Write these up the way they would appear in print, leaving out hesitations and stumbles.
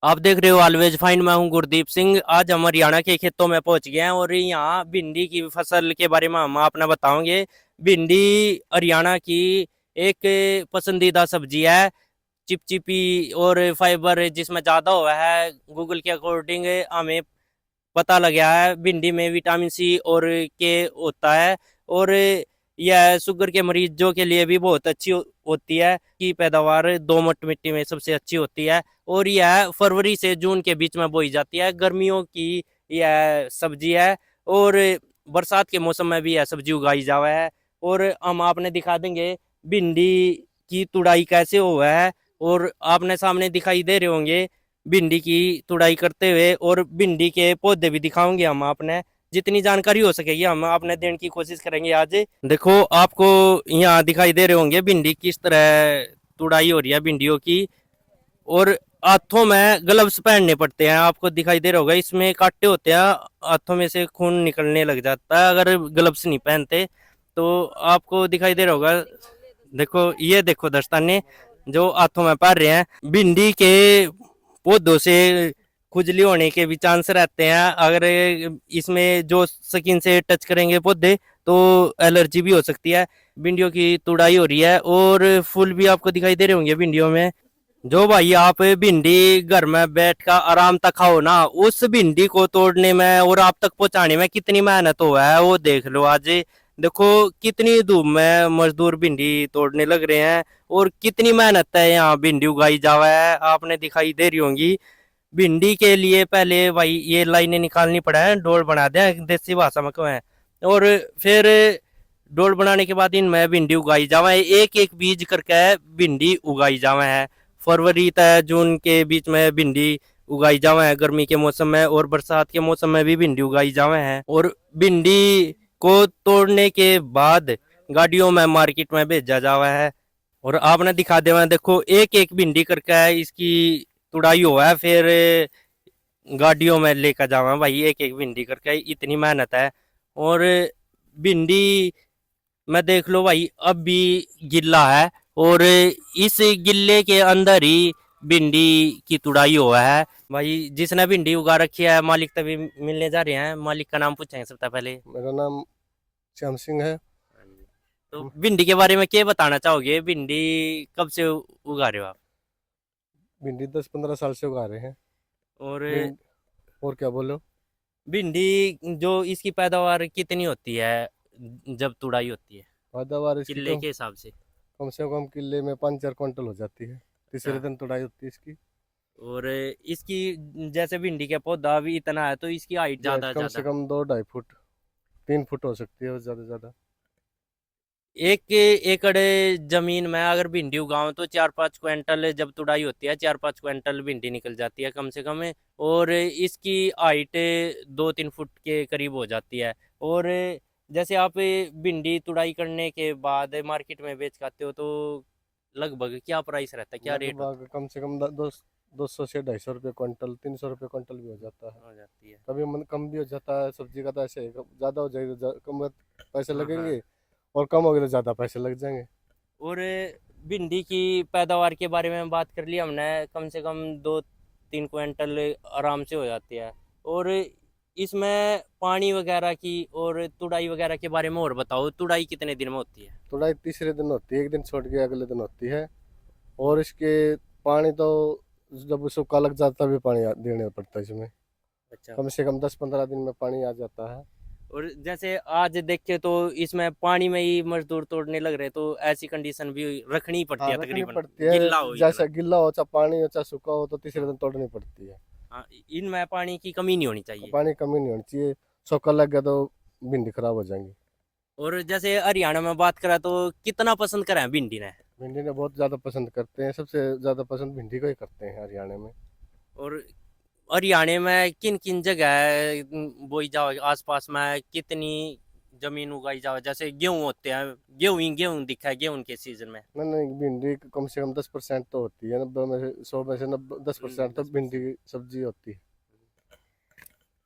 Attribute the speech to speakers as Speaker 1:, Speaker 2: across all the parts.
Speaker 1: आप देख रहे हो ऑलवेज फाइन। मैं हूं गुरदीप सिंह। आज हम हरियाणा के खेतों में पहुंच गए हैं और यहाँ भिंडी की फसल के बारे में हम आपने बताओगे। भिंडी हरियाणा की एक पसंदीदा सब्जी है। चिपचिपी और फाइबर जिसमें ज़्यादा हुआ है। गूगल के अकॉर्डिंग हमें पता लगा है भिंडी में विटामिन सी और के होता है। और यह शुगर के मरीजों के लिए भी बहुत अच्छी होती है। की पैदावार दोमट मिट्टी में सबसे अच्छी होती है और यह फरवरी से जून के बीच में बोई जाती है। गर्मियों की यह सब्जी है और बरसात के मौसम में भी यह सब्जी उगाई जावा है। और हम आपने दिखा देंगे भिंडी की तुड़ाई कैसे हुआ है। और आपने सामने दिखाई दे रहे होंगे भिंडी की तुड़ाई करते हुए, और भिंडी के पौधे भी दिखाओगे हम आपने। जितनी जानकारी हो सकेगी हम आपने देने की कोशिश करेंगे आज। देखो आपको यहाँ दिखाई दे रहे होंगे भिंडी किस तरह तुड़ाई हो रही है भिंडियों की। और हाथों में ग्लव्स पहनने पड़ते हैं। आपको दिखाई दे रहा होगा इसमें कांटे होते हैं, हाथों में से खून निकलने लग जाता है अगर ग्लव्स नहीं पहनते। तो आपको दिखाई दे रहा होगा, देखो ये देखो दस्ताने जो हाथों में पहन रहे हैं। भिंडी के पौधों से खुजली होने के भी चांस रहते हैं। अगर इसमें जो स्किन से टच करेंगे पौधे तो एलर्जी भी हो सकती है। भिंडियों की तुड़ाई हो रही है और फूल भी आपको दिखाई दे रहे होंगे भिंडियों में। जो भाई आप भिंडी घर में बैठ कर आराम तक खाओ ना, उस भिंडी को तोड़ने में और आप तक पहुंचाने में कितनी मेहनत हुआ है वो देख लो आज। देखो कितनी धूप में मजदूर भिंडी तोड़ने लग रहे हैं और कितनी मेहनत है यहाँ भिंडी उगाई जावा है। आपने दिखाई दे रही होंगी भिंडी के लिए पहले भाई ये लाइनें निकालनी पड़ा है, डोल बना दिया देसी भाषा में कहें। और फिर डोल बनाने के बाद इनमें भिंडी उगाई जावा है। एक एक बीज करके भिंडी उगाई जावा है। फरवरी तक जून के बीच में भिंडी उगाई जावा है गर्मी के मौसम में, और बरसात के मौसम में भी भिंडी उगाई जावा है। और भिंडी को तोड़ने के बाद गाड़ियों में मार्केट में भेजा जावा है। और आपने दिखा देवा देखो एक एक भिंडी करके इसकी तुड़ाई हुआ है, फिर गाड़ियों में लेकर जावा भाई एक एक भिंडी करके। इतनी मेहनत है। और भिंडी में देख लो भाई अब भी गिल्ला है और इस गिल्ले के अंदर ही भिंडी की तुड़ाई हुआ है। भाई जिसने भिंडी उगा रखी है मालिक तभी मिलने जा रहे हैं। मालिक का नाम पूछेंगे सबसे पहले।
Speaker 2: मेरा नाम श्याम सिंह है।
Speaker 1: तो भिंडी के बारे में क्या बताना चाहोगे? भिंडी कब से उगा रहे हो आप?
Speaker 2: भिंडी 10-15 साल से उगा रहे हैं।
Speaker 1: और
Speaker 2: भिंड और क्या बोलो।
Speaker 1: भिंडी जो इसकी पैदावार कितनी होती है जब तुड़ाई होती है
Speaker 2: पैदावार इसकी
Speaker 1: किले के हिसाब से?
Speaker 2: कम से कम किले में 5-4 क्विंटल हो जाती है। तीसरे
Speaker 1: अच्छा।
Speaker 2: दिन तुड़ाई होती है इसकी।
Speaker 1: और इसकी जैसे भिंडी का पौधा भी इतना है तो इसकी हाइट
Speaker 2: इसकी हाइट
Speaker 1: ज्यादा
Speaker 2: कम से
Speaker 1: ज्यादा
Speaker 2: कम 2-2.5 फुट 3 फुट हो सकती है, ज़्यादा से ज़्यादा।
Speaker 1: एक एकड़ जमीन में अगर भिंडी उगाऊं तो 4-5 क्विंटल जब तुड़ाई होती है 4-5 क्विंटल भिंडी निकल जाती है कम से कम। और इसकी हाइट 2-3 फुट के करीब हो जाती है। और जैसे आप भिंडी तुड़ाई करने के बाद मार्केट में बेच आते हो तो लगभग क्या प्राइस रहता है, क्या रेट होता
Speaker 2: लगभग कम से कम 200 से 250 रुपये क्विंटल, 300 रुपये क्विंटल भी हो जाता है।
Speaker 1: हो जाती है?
Speaker 2: कभी मन कम भी हो जाता है। सब्जी का तो ऐसे है, ज़्यादा हो जाएगी तो कम पैसे
Speaker 1: हाँ हाँ।
Speaker 2: लगेंगे, और कम हो गए तो ज़्यादा पैसे लग जाएंगे।
Speaker 1: और भिंडी की पैदावार के बारे में बात कर ली हमने, कम से कम 2-3 क्विंटल आराम से हो जाती है। और इसमें पानी वगैरह की और तुड़ाई वगैरह के बारे में और बताओ, तुड़ाई कितने दिन में होती है?
Speaker 2: तुड़ाई तीसरे दिन होती है, एक दिन छोड़ के अगले दिन होती है। और इसके पानी तो जब सूखा लग जाता भी पानी देने पड़ता है इसमें।
Speaker 1: अच्छा।
Speaker 2: कम से कम 10-15 दिन में पानी आ जाता है।
Speaker 1: और जैसे आज देखे तो इसमें पानी में ही मजदूर तोड़ने लग रहे, तो ऐसी कंडीशन भी रखनी ही पड़ती
Speaker 2: हाँ,
Speaker 1: है
Speaker 2: रखनी
Speaker 1: तकरीबन,
Speaker 2: पड़ती है।
Speaker 1: गिल्ला हो
Speaker 2: जैसा
Speaker 1: इतना।
Speaker 2: गिल्ला हो चाहे पानी हो चाहे सूखा हो तो तीसरे दिन तोड़नी पड़ती है।
Speaker 1: हाँ, इनमें पानी की कमी नहीं होनी चाहिए।
Speaker 2: पानी कमी नहीं होनी चाहिए। सूखा लग गया तो भिंडी खराब हो जाएंगी।
Speaker 1: और जैसे हरियाणा में बात करा तो कितना पसंद करा है भिंडी ने?
Speaker 2: भिंडी ने बहुत ज़्यादा पसंद करते हैं, सबसे ज़्यादा पसंद भिंडी को ही करते हैं हरियाणा में।
Speaker 1: और हरियाणा में किन किन जगह बोई जाओ, आसपास में कितनी जमीन उगाई जाओ? जैसे गेहूं होते हैं, गेहूं दिखा है गेहूं के सीजन में।
Speaker 2: नहीं नहीं, भिंडी कम से कम 10% तो होती है। 90 में से 100 में से 10% तो भिंडी की सब्जी होती है।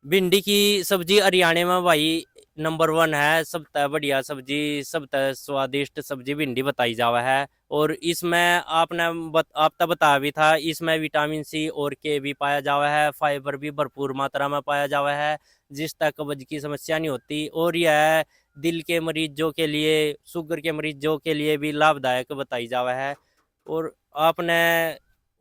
Speaker 1: भिंडी की सब्जी हरियाणा में भाई नंबर 1 है। सबसे बढ़िया सब्जी, सबसे स्वादिष्ट सब्जी भिंडी बताई जावा है। और इसमें आप तो बता भी था, इसमें विटामिन सी और के भी पाया जावा है, फाइबर भी भरपूर मात्रा में पाया जावा है, जिस तक कब्ज की समस्या नहीं होती। और यह दिल के मरीजों के लिए, शुगर के मरीजों के लिए भी लाभदायक बताई जावा है। और आपने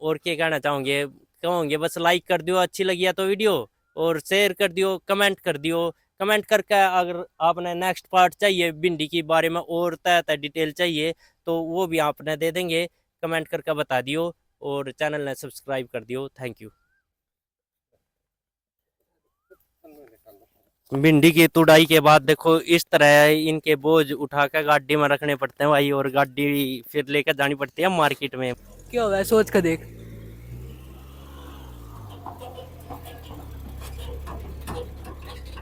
Speaker 1: और क्या कहना कहोगे, बस लाइक कर दियो अच्छी लगी है तो वीडियो, और शेयर कर दियो, कमेंट कर दियो। कमेंट करके अगर आपने नेक्स्ट पार्ट चाहिए भिंडी के बारे में और तय डिटेल चाहिए तो वो भी आपने दे देंगे, कमेंट करके बता दियो। और चैनल ने सब्सक्राइब कर दियो। Thank you. भिंडी की तुड़ाई के बाद देखो इस तरह इनके बोझ उठा कर गाड़ी में रखने पड़ते हैं भाई, और गाड़ी फिर लेकर जानी पड़ती है मार्केट में।
Speaker 3: क्या हुआ है, सोच कर देख।